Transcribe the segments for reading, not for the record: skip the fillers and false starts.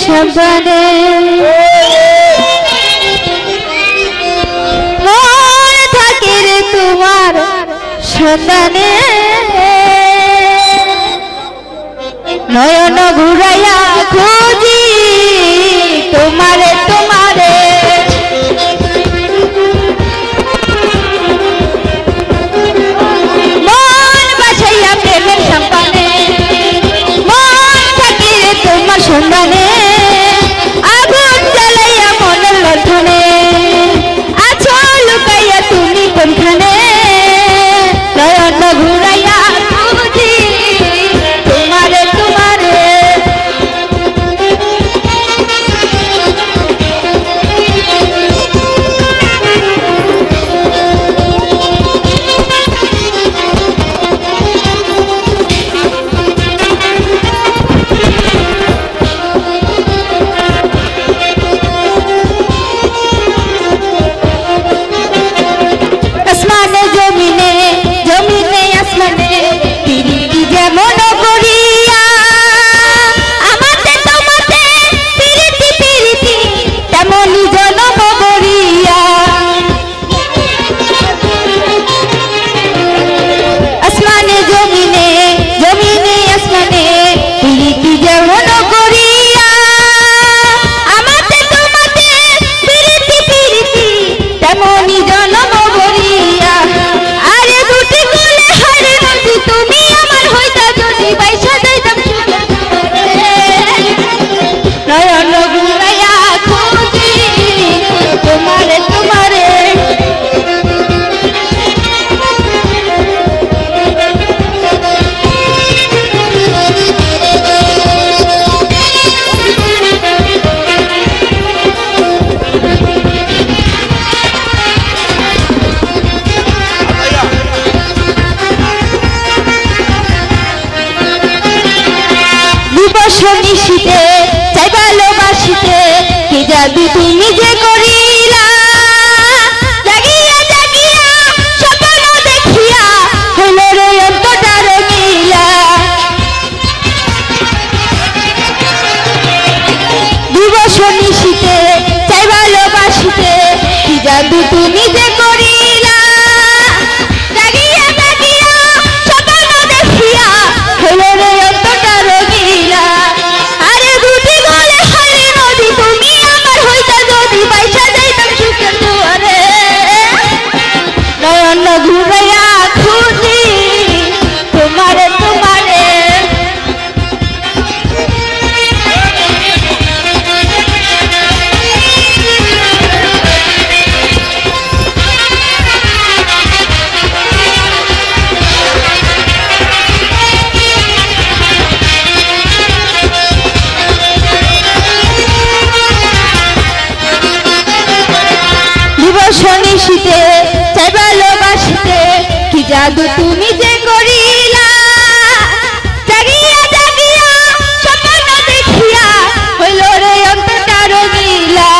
সাবধানে মন থাকে রে তোমার সন্ধানে নয়ন ঘুরাইয়া খুঁজি তোমারে তোমারে মন বাসাইয়া প্রেমের সম্পানে মন থাকে রে তোমার সন্ধানে আগুন জ্বালাইয়া মনের লণ্ঠনে আছো লুকাইয়া তুমি কোনখানে নয়ন ঘুরাইয়া খুঁজি তোমারে তোমারে নিশিতে চাই ভালোবাসিতে কি জাদু তুমি যে করিলা জাগিয়া জাগিয়া স্বপ্ন দেখিয়া হইল রে অন্তটা রঙিলা দিবস নিশিতে চাই ভালোবাসিতে কি জাদু তুমি যে করিলা জাগিয়া জাগিয়া স্বপ্ন দেখিয়া হইল রে অন্তটা রঙিলা ঘুরাইয়া খুঁজি তোমারে তোমারে দিবস নিশিতে চাই ভালোবাসিতে কি জাদু তুমি যে করিলা জাগিয়া জাগিয়া স্বপ্ন দেখিয়া হইল রে অন্তটা রঙিলা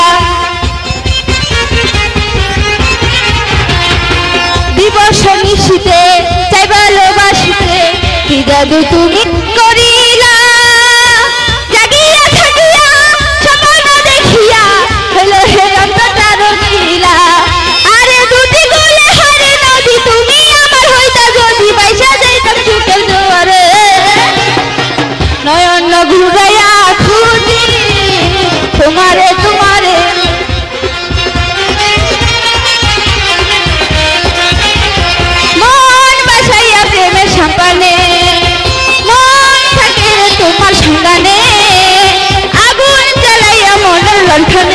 দিবস নিশিতে চাই ভালোবাসিতে কি জাদু তুমি করিলা জাগিয়া জাগিয়া স্বপ্ন দেখিয়া হইল রে অন্তটা রঙিলা আরে দুটি গলে হারে নদী তুমি আমার হইতা যদি বাইসা যাইতাম সুখের জোয়ারে নয়ন ঘুরাইয়া খুঁজি তোমারে তোমারে মন বাসাইয়া প্রেমের সম্পানে মন থাকে তোমার সন্ধানে আগুন জ্বালাইয়া মনের লণ্ঠনে